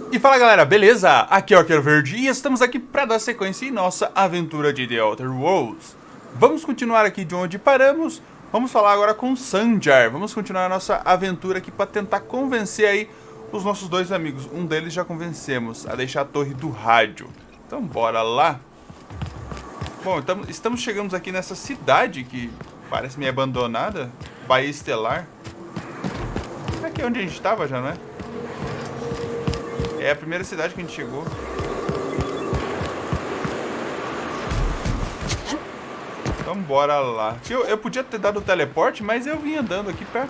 E fala galera, beleza? Aqui é o Arqueiro Verde e estamos aqui para dar sequência em nossa aventura de The Outer Worlds. Vamos continuar aqui de onde paramos, vamos falar agora com Sanjar. Vamos continuar a nossa aventura aqui para tentar convencer aí os nossos dois amigos. Um deles já convencemos a deixar a torre do rádio. Então bora lá. Bom, estamos chegando aqui nessa cidade que parece meio abandonada, Baía Estelar. Aqui é onde a gente estava já, não é? É a primeira cidade que a gente chegou. Então bora lá. Eu podia ter dado o teleporte, mas eu vim andando aqui pra...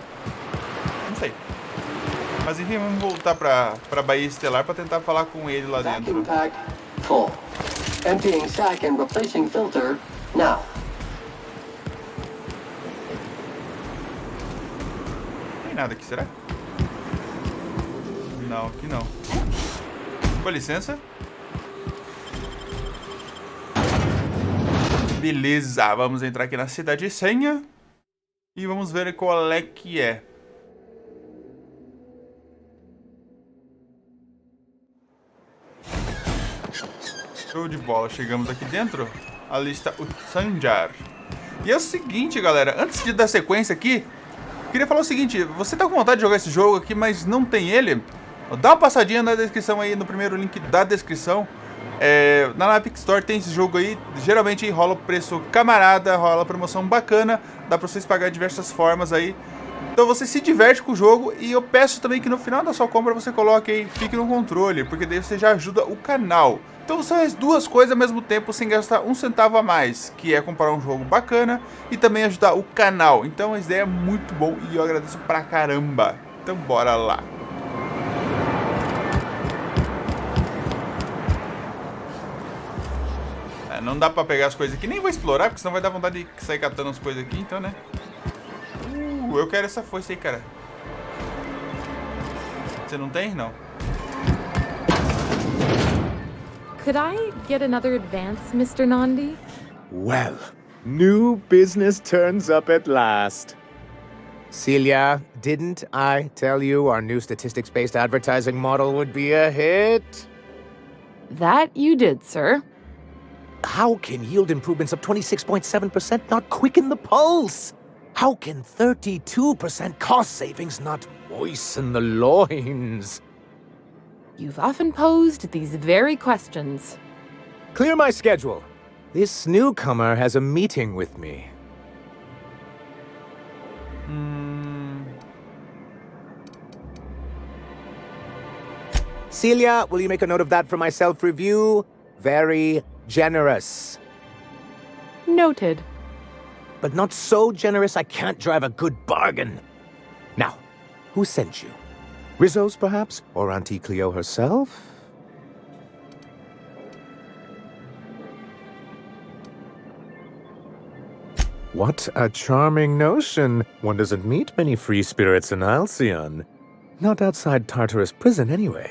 não sei. Mas enfim, vamos voltar pra Baía Estelar pra tentar falar com ele lá dentro. Pack full. Emptying sack and replacing filter now. Não tem nada aqui, será? Não, aqui não. Com licença. Beleza, vamos entrar aqui na cidade de senha. E vamos ver qual é que é. Show de bola, chegamos aqui dentro. Ali está o Sanjar. E é o seguinte, galera, antes de dar sequência aqui, queria falar o seguinte, você tá com vontade de jogar esse jogo aqui, mas não tem ele? Dá uma passadinha na descrição aí, no primeiro link da descrição. Na Epic Store tem esse jogo aí, geralmente rola preço camarada, rola promoção bacana, dá pra vocês pagar de diversas formas aí. Então você se diverte com o jogo e eu peço também que no final da sua compra você coloque aí, fique no controle, porque daí você já ajuda o canal. Então são as duas coisas ao mesmo tempo sem gastar um centavo a mais, que é comprar um jogo bacana e também ajudar o canal. Então a ideia é muito bom e eu agradeço pra caramba. Então bora lá. Não dá pra pegar as coisas aqui, nem vou explorar, porque senão vai dar vontade de sair catando as coisas aqui, então, né? Eu quero essa foice aí, cara. Você não tem? Não. Could I get another advance, Mr. Nandi? Well, new business turns up at last. Celia, didn't I tell you our new statistics-based advertising model would be a hit? That you did, sir. How can yield improvements of 26.7% not quicken the pulse? How can 32% cost savings not moisten the loins? You've often posed these very questions. Clear my schedule. This newcomer has a meeting with me. Celia, will you make a note of that for my self-review? Very generous. Noted. But not so generous I can't drive a good bargain. Now, who sent you? Rizzo's, perhaps? Or Auntie Cleo herself? What a charming notion. One doesn't meet many free spirits in Alcyon. Not outside Tartarus prison, anyway.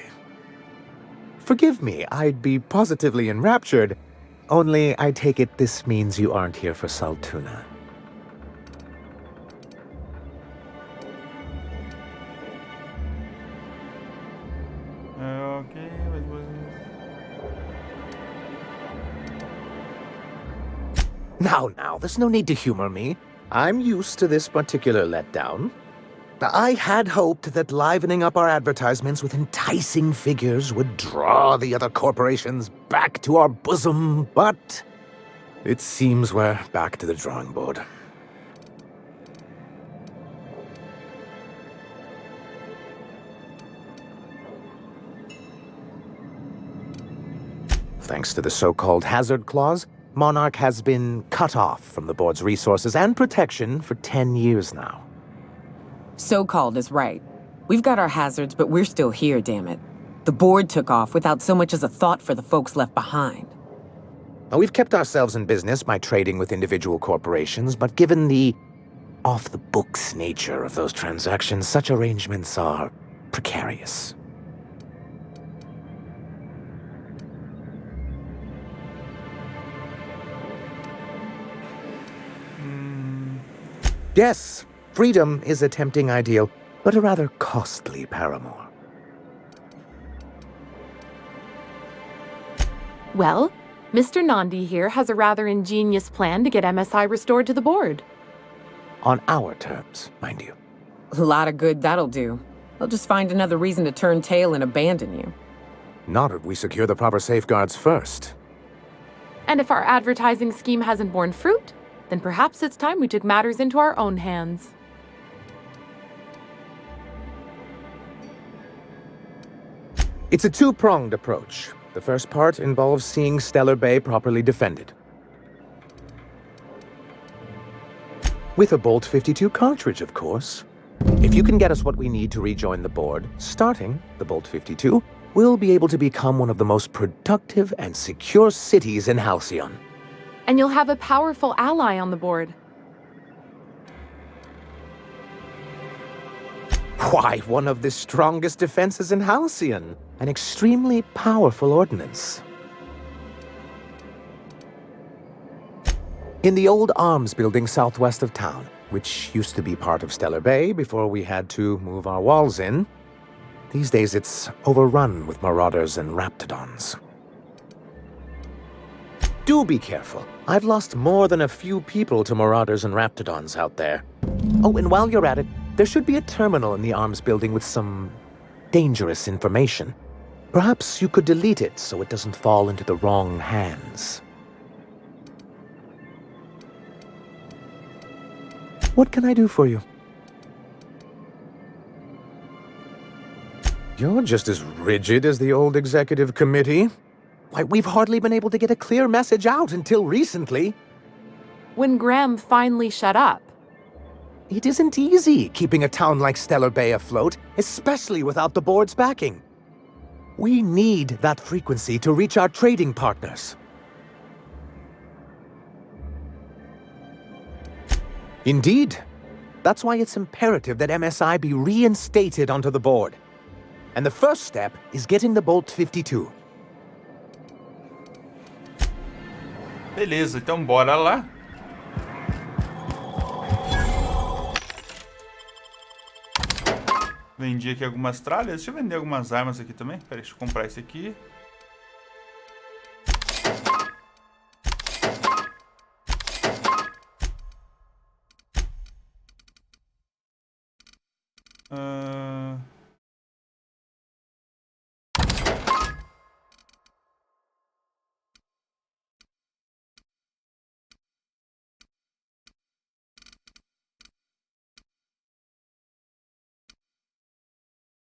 Forgive me, I'd be positively enraptured. Only, I take it this means you aren't here for Saltuna. Okay, Now, there's no need to humor me. I'm used to this particular letdown. I had hoped that livening up our advertisements with enticing figures would draw the other corporations back to our bosom, but it seems we're back to the drawing board. Thanks to the so-called hazard clause, Monarch has been cut off from the board's resources and protection for 10 years now. So-called is right. We've got our hazards, but we're still here, damn it. The board took off without so much as a thought for the folks left behind. Now, we've kept ourselves in business by trading with individual corporations, but given the off-the-books nature of those transactions, such arrangements are precarious. Yes, freedom is a tempting ideal, but a rather costly paramour. Well, Mr. Nandi here has a rather ingenious plan to get MSI restored to the board. On our terms, mind you. A lot of good that'll do. They'll just find another reason to turn tail and abandon you. Not if we secure the proper safeguards first. And if our advertising scheme hasn't borne fruit, then perhaps it's time we took matters into our own hands. It's a two-pronged approach. The first part involves seeing Stellar Bay properly defended. With a Bolt 52 cartridge, of course. If you can get us what we need to rejoin the board, starting the Bolt 52, we'll be able to become one of the most productive and secure cities in Halcyon. And you'll have a powerful ally on the board. Why, one of the strongest defenses in Halcyon. An extremely powerful ordnance. In the old arms building southwest of town, which used to be part of Stellar Bay before we had to move our walls in, these days it's overrun with marauders and raptidons. Do be careful. I've lost more than a few people to marauders and raptidons out there. Oh, and while you're at it, there should be a terminal in the arms building with some dangerous information. Perhaps you could delete it so it doesn't fall into the wrong hands. What can I do for you? You're just as rigid as the old executive committee. Why, we've hardly been able to get a clear message out until recently. When Graham finally shut up. It isn't easy keeping a town like Stellar Bay afloat, especially without the board's backing. We need that frequency to reach our trading partners. Indeed. That's why it's imperative that MSI be reinstated onto the board. And the first step is getting the Bolt 52. Beleza, então bora lá. Vendi aqui algumas tralhas. Deixa eu vender algumas armas aqui também. Pera, deixa eu comprar esse aqui.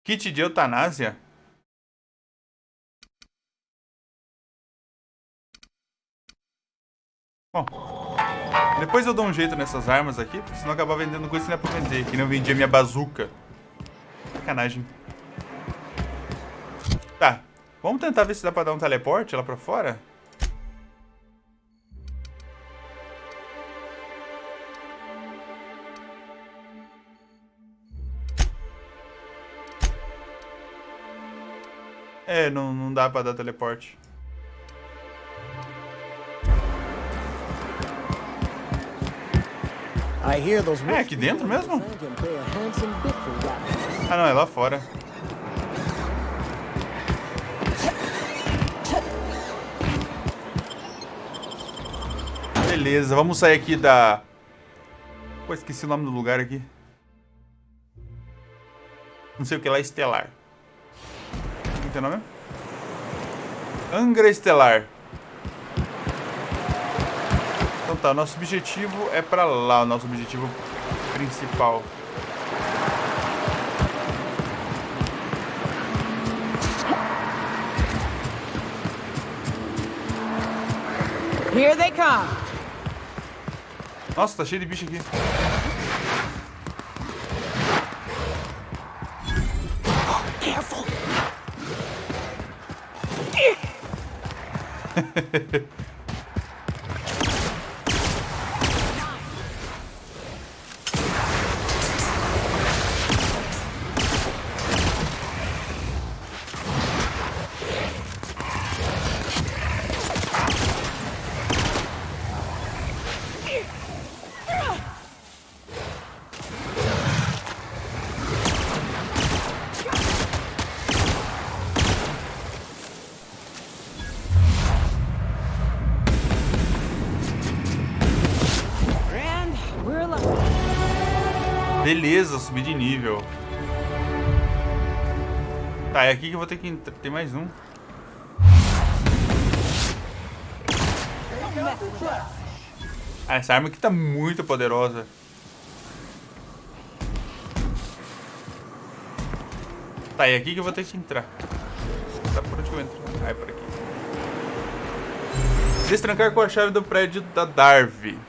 Kit de eutanásia? Bom, depois eu dou um jeito nessas armas aqui, porque senão eu acabar vendendo coisa que não é pra vender. Que não vendia minha bazuca. Sacanagem. Tá, vamos tentar ver se dá pra dar um teleporte lá pra fora? É, não dá pra dar teleporte. É aqui dentro mesmo? Ah não, é lá fora. Beleza, vamos sair aqui da... Pô, esqueci o nome do lugar aqui. Não sei o que lá, Estelar. Como que é o nome? ANGRA Estelar. Então tá, nosso objetivo é pra lá, o nosso objetivo principal. Here they come. Nossa, tá cheio de bicho aqui. Careful! Beleza, subi de nível. Tá, é aqui que eu vou ter que entrar. Tem mais um. Ah, essa arma aqui tá muito poderosa. Tá, é aqui que eu vou ter que entrar. Tá, por onde que eu entro? Ah, é por aqui. Destrancar com a chave do prédio da Darby.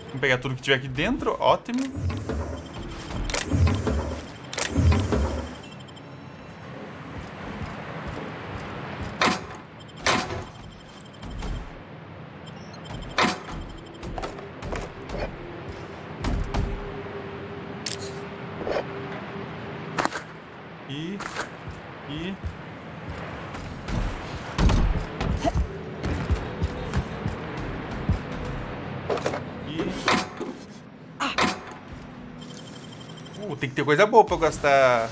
Vamos pegar tudo que tiver aqui dentro. Ótimo. Tem que ter coisa boa pra eu gastar.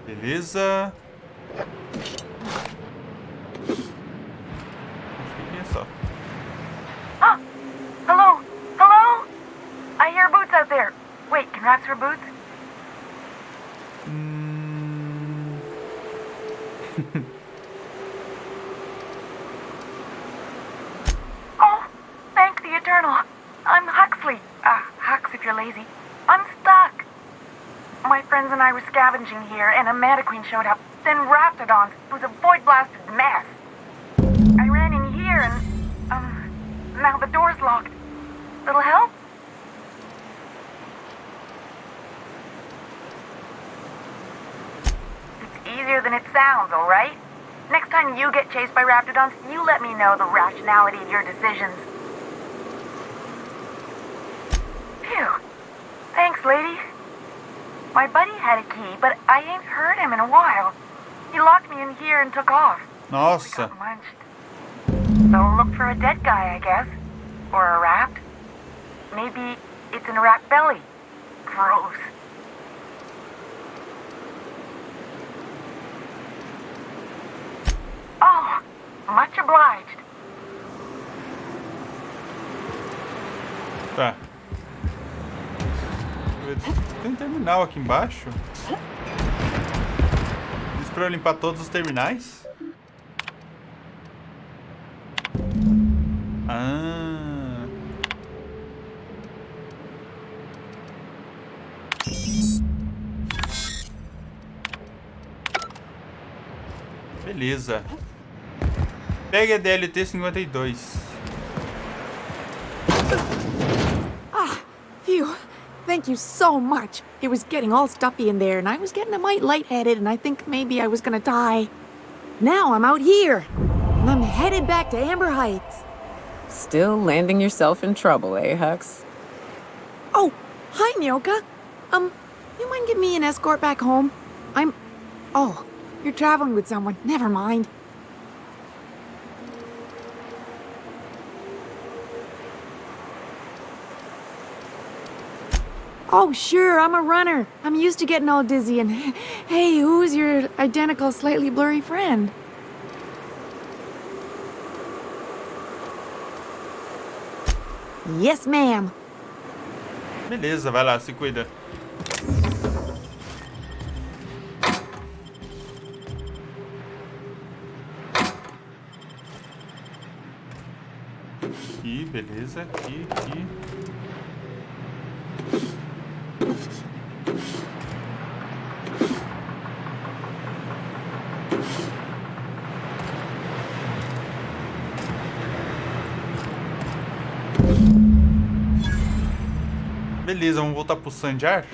Beleza. Perhaps for boots? Oh, thank the Eternal. I'm Huxley. Hux if you're lazy. I'm stuck. My friends and I were scavenging here, and a Mantiqueen showed up. Then Raptidons. It was a void-blasted mess. I ran in here and, now the door's locked. Little help? Easier than it sounds, alright? Next time you get chased by Raptidons, you let me know the rationality of your decisions. Phew. Thanks, lady. My buddy had a key, but I ain't heard him in a while. He locked me in here and took off. Nossa. We got lunched. So look for a dead guy, I guess. Or a rat. Maybe it's in a rat belly. Gross. Oh, much obliged. Tá. Tem um terminal aqui embaixo. Isso pra eu limpar todos os terminais? Ah. Beleza. Pegue a DLT 52. Phew. Thank you so much. It was getting all stuffy in there, and I was getting a mite lightheaded, and I think maybe I was gonna die. Now I'm out here, and I'm headed back to Amber Heights. Still landing yourself in trouble, eh, Hux? Oh, hi, Nyoka. You mind giving me an escort back home? Oh, you're traveling with someone. Never mind. Oh, sure, I'm a runner. I'm used to getting all dizzy and... Hey, who's your identical, slightly blurry friend? Yes, ma'am. Beleza, vai lá, se cuida. Aqui, beleza, aqui. Beleza, vamos voltar pro Sanjar.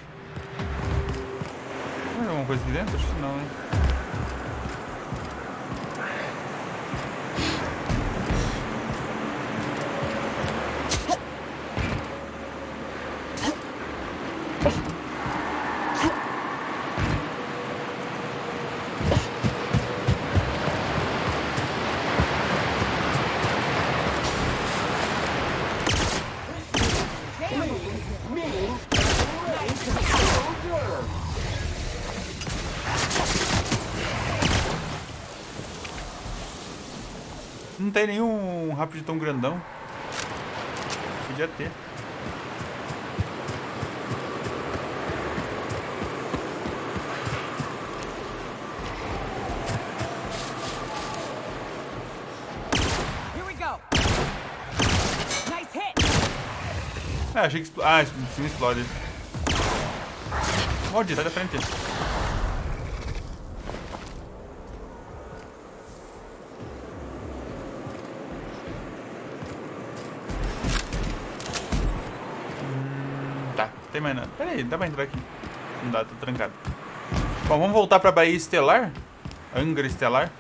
Tem alguma coisa aqui dentro? Acho que não, hein? Não tem nenhum rápido tão grandão. Podia ter. Ah, achei que explode. Ah, sim, explode. Maldito, sai da frente. Tá, tem mais nada. Pera aí, dá pra entrar aqui. Não dá, tô trancado. Bom, vamos voltar pra Baía Estelar. Angra Estelar.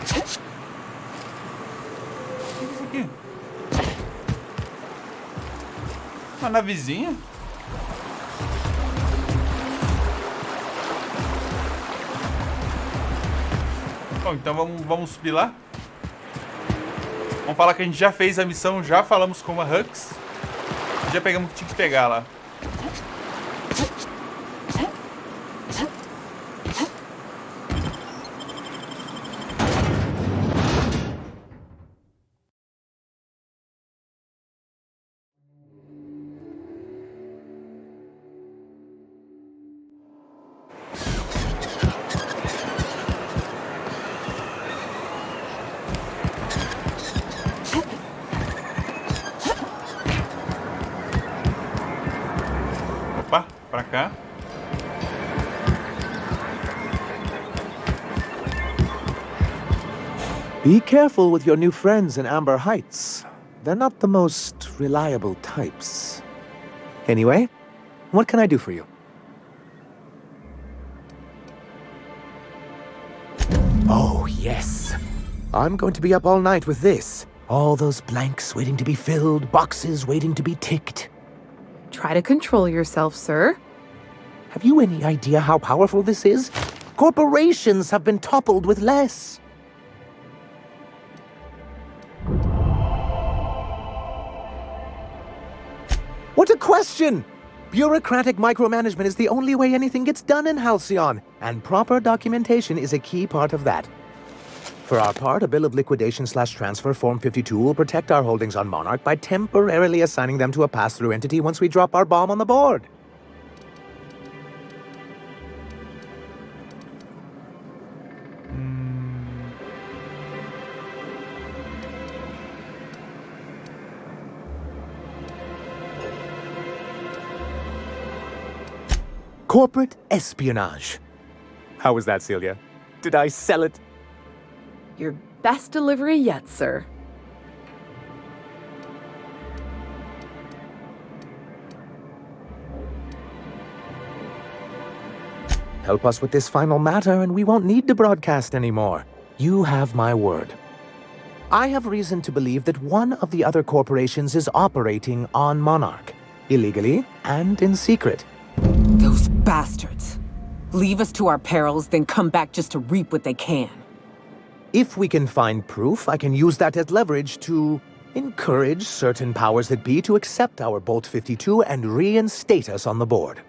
O que é isso aqui? Uma navezinha? Bom, então vamos subir lá. Vamos falar que a gente já fez a missão, já falamos com a Hux. Já pegamos o que tinha que pegar lá. Opa, pra cá. Be careful with your new friends in Amber Heights. They're not the most reliable types. Anyway, what can I do for you? Oh, yes. I'm going to be up all night with this. All those blanks waiting to be filled, boxes waiting to be ticked. Try to control yourself, sir. Have you any idea how powerful this is? Corporations have been toppled with less. What a question! Bureaucratic micromanagement is the only way anything gets done in Halcyon, and proper documentation is a key part of that. For our part, a bill of liquidation/transfer Form 52 will protect our holdings on Monarch by temporarily assigning them to a pass-through entity once we drop our bomb on the board. Corporate espionage. How was that, Celia? Did I sell it? Your best delivery yet, sir. Help us with this final matter and we won't need to broadcast anymore. You have my word. I have reason to believe that one of the other corporations is operating on Monarch, illegally and in secret. Those bastards. Leave us to our perils, then come back just to reap what they can. If we can find proof, I can use that as leverage to encourage certain powers that be to accept our Bolt 52 and reinstate us on the board.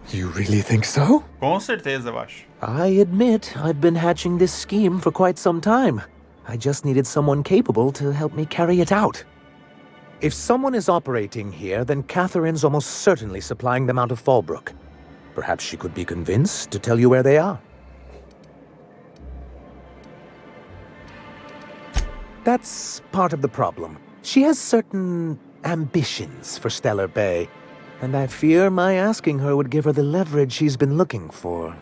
You really think so? Com certeza, eu acho. I admit I've been hatching this scheme for quite some time. I just needed someone capable to help me carry it out. If someone is operating here, then Catherine's almost certainly supplying them out of Fallbrook. Perhaps she could be convinced to tell you where they are. That's part of the problem. She has certain ambitions for Stellar Bay, and I fear my asking her would give her the leverage she's been looking for.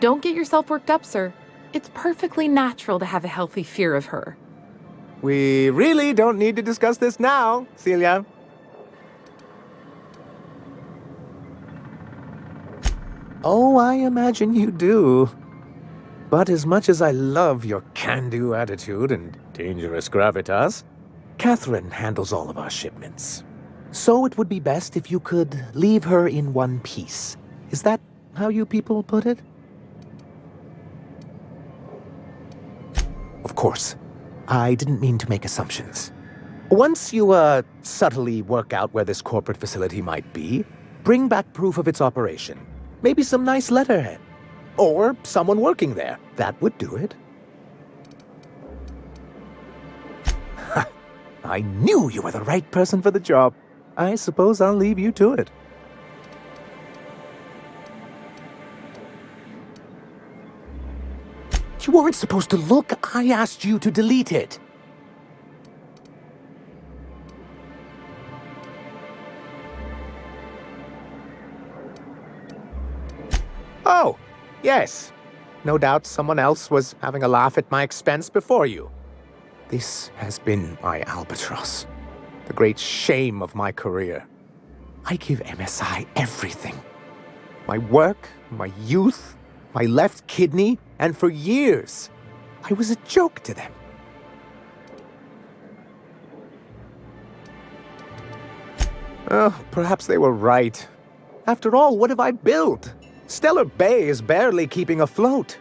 Don't get yourself worked up, sir. It's perfectly natural to have a healthy fear of her. We really don't need to discuss this now, Celia. Oh, I imagine you do. But as much as I love your can-do attitude and dangerous gravitas, Catherine handles all of our shipments. So it would be best if you could leave her in one piece. Is that how you people put it? Of course. I didn't mean to make assumptions. Once you, subtly work out where this corporate facility might be, bring back proof of its operation. Maybe some nice letterhead. Or someone working there. That would do it. I knew you were the right person for the job. I suppose I'll leave you to it. You weren't supposed to look. I asked you to delete it. Oh, yes. No doubt someone else was having a laugh at my expense before you. This has been my albatross, the great shame of my career. I give MSI everything. My work, my youth, my left kidney, and for years, I was a joke to them. Oh, perhaps they were right. After all, what have I built? Stellar Bay is barely keeping afloat.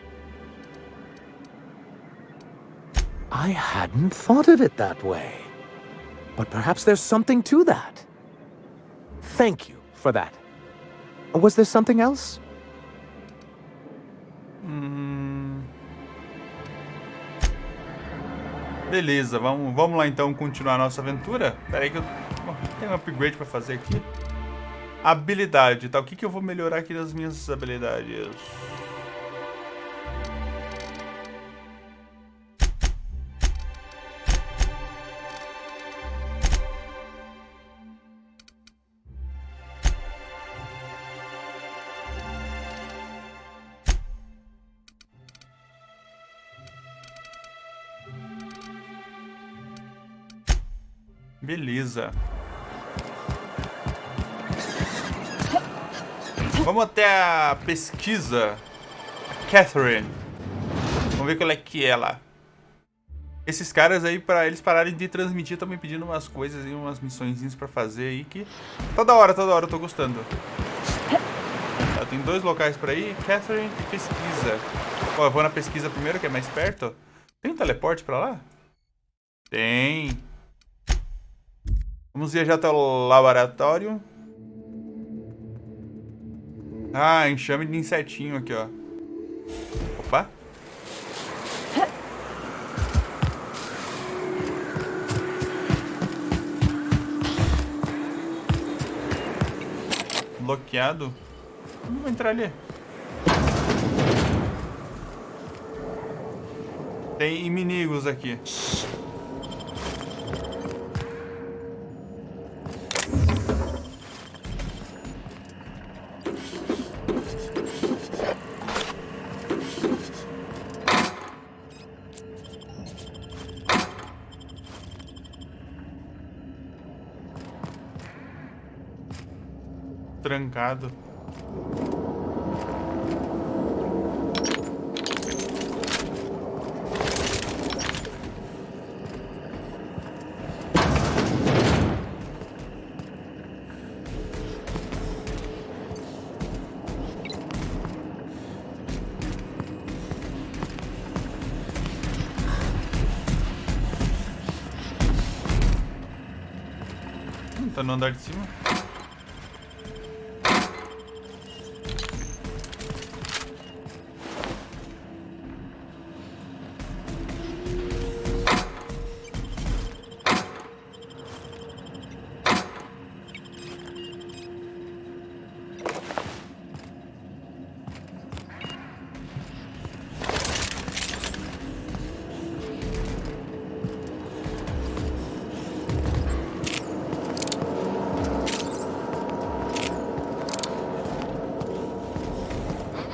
I hadn't thought of it that way. But perhaps there's something to that. Thank you for that. Was there something else? Beleza, vamos lá então continuar a nossa aventura. Pera aí que eu tenho um upgrade pra fazer aqui. Habilidade, tá? O que eu vou melhorar aqui nas minhas habilidades? Beleza. Vamos até a pesquisa. A Catherine. Vamos ver qual é que é lá. Esses caras aí, pra eles pararem de transmitir, estão me pedindo umas coisas e umas missõezinhas pra fazer aí que... Toda hora eu tô gostando. Tá, tem 2 locais pra ir. Catherine e pesquisa. Ó, eu vou na pesquisa primeiro, que é mais perto. Tem um teleporte pra lá? Tem. Vamos viajar até o laboratório. Ah, enxame de insetinho aqui, ó. Opa. Bloqueado. Vamos entrar ali. Tem inimigos aqui. Trancado. Tá no andar de cima.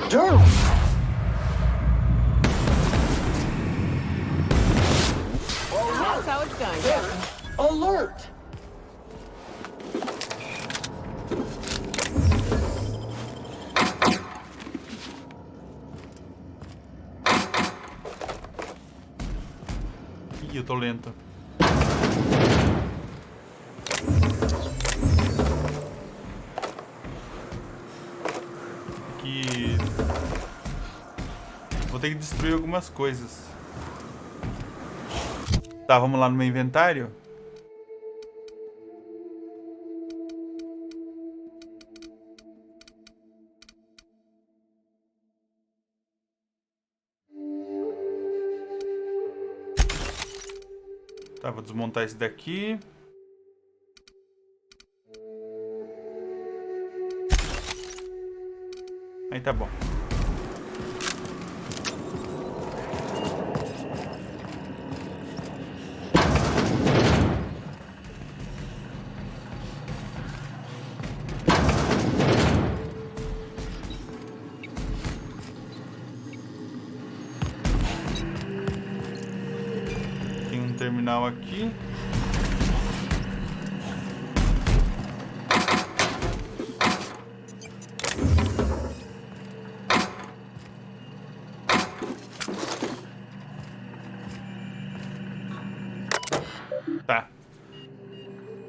Durham! That's how it's done, Captain. Alert! Ih, eu tô lento. Aqui... Vou ter que destruir algumas coisas. Tá, vamos lá no meu inventário. Tá, vou desmontar esse daqui. Aí tá bom. Tem um terminal aqui. Tá.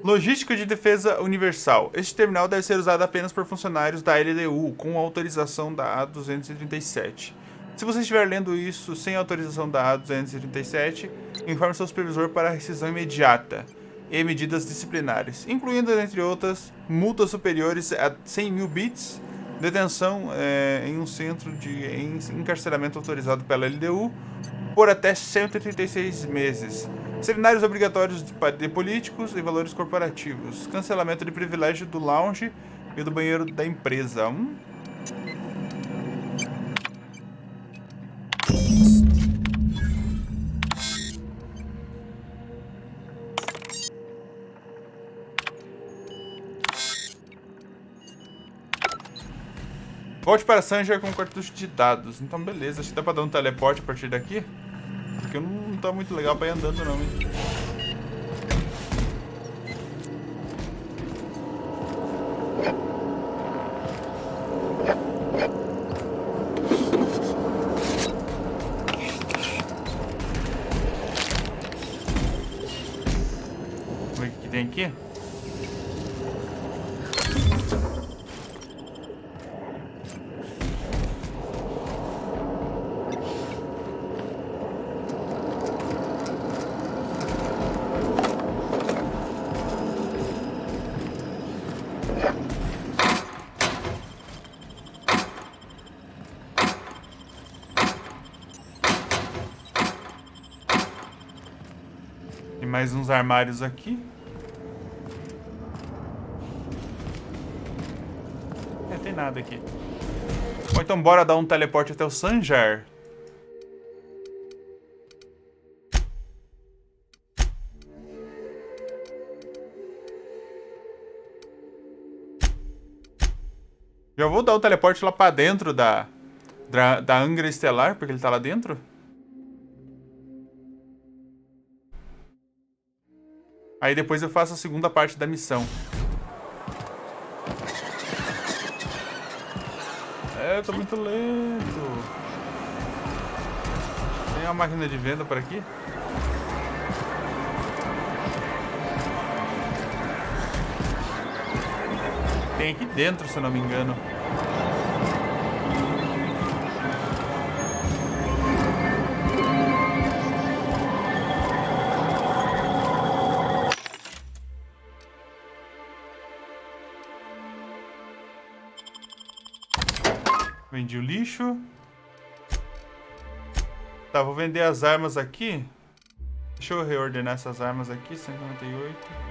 Logística de defesa universal. Este terminal deve ser usado apenas por funcionários da LDU, com autorização da A237. Se você estiver lendo isso sem autorização da A237, informe seu supervisor para rescisão imediata e medidas disciplinares, incluindo, entre outras, multas superiores a 100.000 bits, detenção em um centro de encarceramento autorizado pela LDU por até 136 meses, seminários obrigatórios de políticos e valores corporativos, cancelamento de privilégio do lounge e do banheiro da empresa. Volte para Sanger com cartucho de dados. Então beleza, acho que dá pra dar um teleporte a partir daqui. Porque não tá muito legal pra ir andando não, hein? Vamos ver o que tem aqui. Tem mais uns armários aqui. Tem nada aqui. Bom, então bora dar um teleporte até o Sanger. Já vou dar o teleporte lá pra dentro da ANGRA Estelar, porque ele tá lá dentro. Aí depois eu faço a segunda parte da missão. Eu tô muito lento. Tem uma máquina de venda por aqui? Tem aqui dentro, se eu não me engano. Vendi o lixo. Tá, vou vender as armas aqui. Deixa eu reordenar essas armas aqui. 198.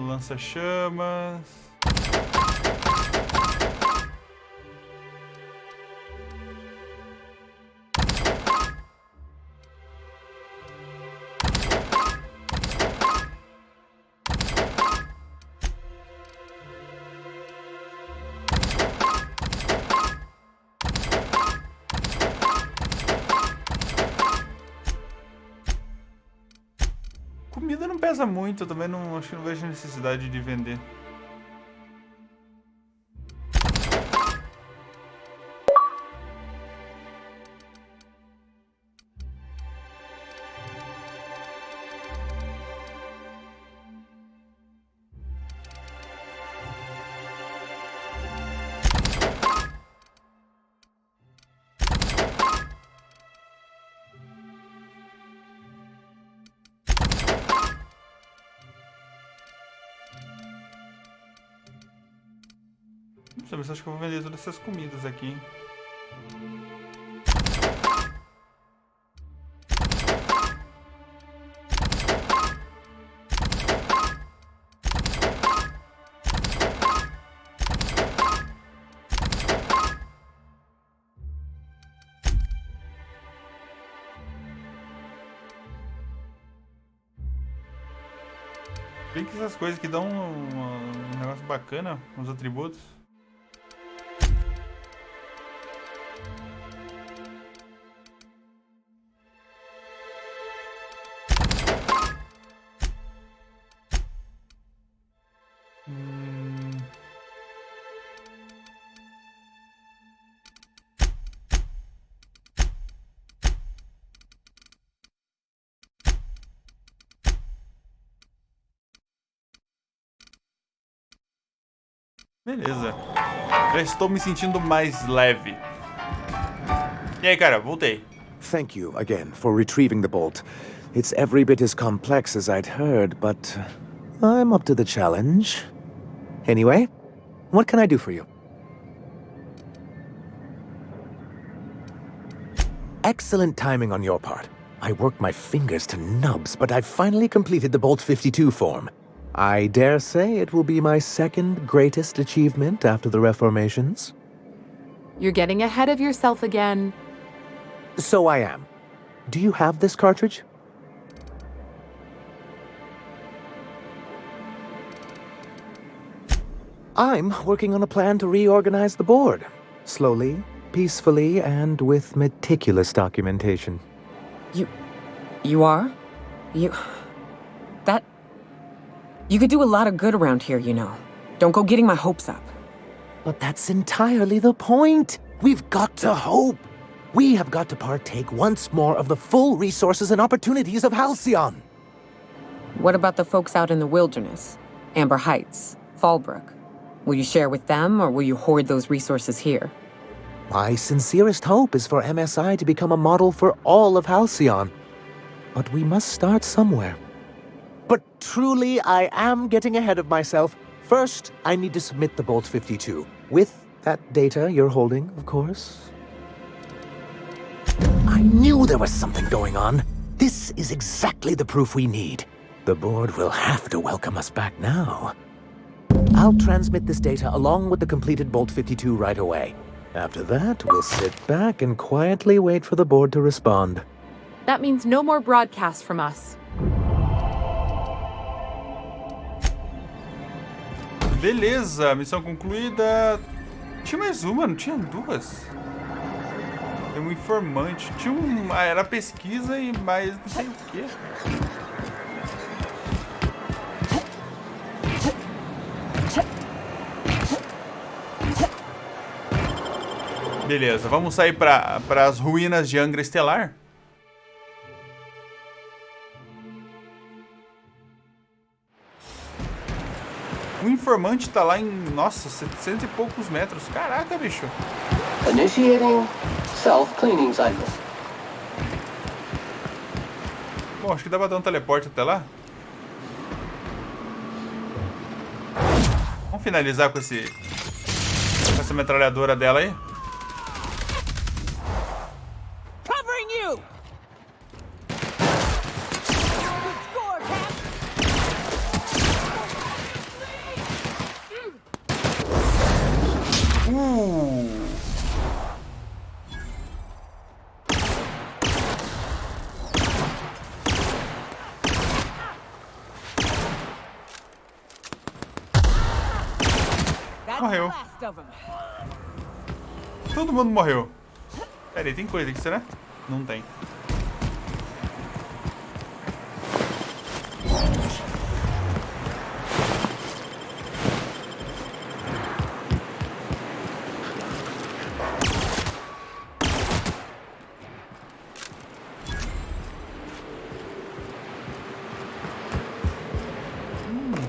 Lança-chamas. Comida não pesa muito, eu também não acho que não vejo necessidade de vender. Mas acho que eu vou vender todas essas comidas aqui. Bem que essas coisas que dão um negócio bacana, uns atributos. Beleza. Já estou me sentindo mais leve. E aí, cara, voltei. Thank you again for retrieving the bolt. It's every bit as complex as I'd heard, but I'm up to the challenge. Anyway, what can I do for you? Excellent timing on your part. I worked my fingers to nubs, but I've finally completed the Bolt 52 form. I dare say it will be my second greatest achievement after the reformations. You're getting ahead of yourself again. So I am. Do you have this cartridge? I'm working on a plan to reorganize the board. Slowly, peacefully, and with meticulous documentation. You are? You could do a lot of good around here, you know. Don't go getting my hopes up. But that's entirely the point. We've got to hope. We have got to partake once more of the full resources and opportunities of Halcyon. What about the folks out in the wilderness? Amber Heights, Fallbrook. Will you share with them, or will you hoard those resources here? My sincerest hope is for MSI to become a model for all of Halcyon. But we must start somewhere. But truly, I am getting ahead of myself. First, I need to submit the Bolt 52. With that data you're holding, of course. I knew there was something going on. This is exactly the proof we need. The board will have to welcome us back now. I'll transmit this data along with the completed Bolt 52 right away. After that, we'll sit back and quietly wait for the board to respond. That means no more broadcasts from us. Beleza, missão concluída. Tinha mais uma, não tinha duas? Tem um informante. Tinha um... era pesquisa e mais não sei o quê. Beleza, vamos sair para as ruínas de ANGRA Estelar. O informante tá lá em, nossa, 700 e poucos metros. Caraca, bicho. Initiating self-cleaning cycle. Bom, acho que dá pra dar um teleporte até lá. Vamos finalizar com essa metralhadora dela aí. Covering you! Morreu. Todo mundo morreu. Pera aí, tem coisa aqui, será? Não tem.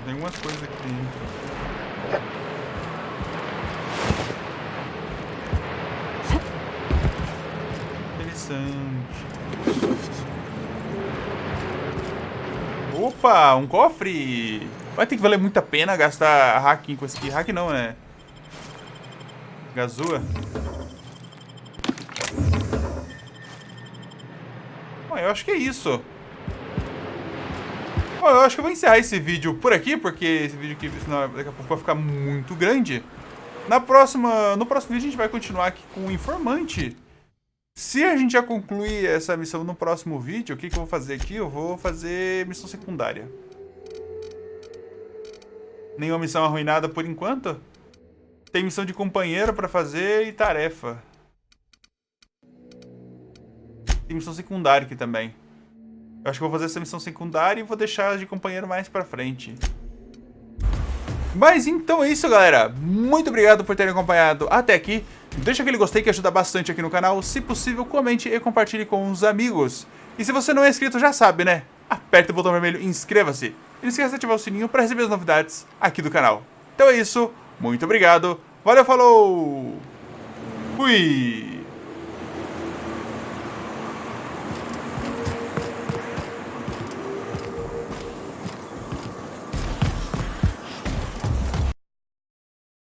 Tem umas coisas aqui dentro. Opa, um cofre! Vai ter que valer muito a pena gastar hacking com esse aqui. Hack não, né? Gazua. Bom, eu acho que é isso. Bom, eu acho que eu vou encerrar esse vídeo por aqui, porque esse vídeo aqui, senão daqui a pouco vai ficar muito grande. No próximo vídeo a gente vai continuar aqui com o informante. Se a gente já concluir essa missão no próximo vídeo, o que eu vou fazer aqui? Eu vou fazer missão secundária. Nenhuma missão arruinada por enquanto. Tem missão de companheiro pra fazer e tarefa. Tem missão secundária aqui também. Eu acho que eu vou fazer essa missão secundária e vou deixar a de companheiro mais pra frente. Mas então é isso, galera. Muito obrigado por terem acompanhado até aqui. Deixa aquele gostei que ajuda bastante aqui no canal. Se possível, comente e compartilhe com os amigos. E se você não é inscrito, já sabe, né? Aperta o botão vermelho e inscreva-se. E não esqueça de ativar o sininho para receber as novidades aqui do canal. Então é isso. Muito obrigado. Valeu, falou! Fui!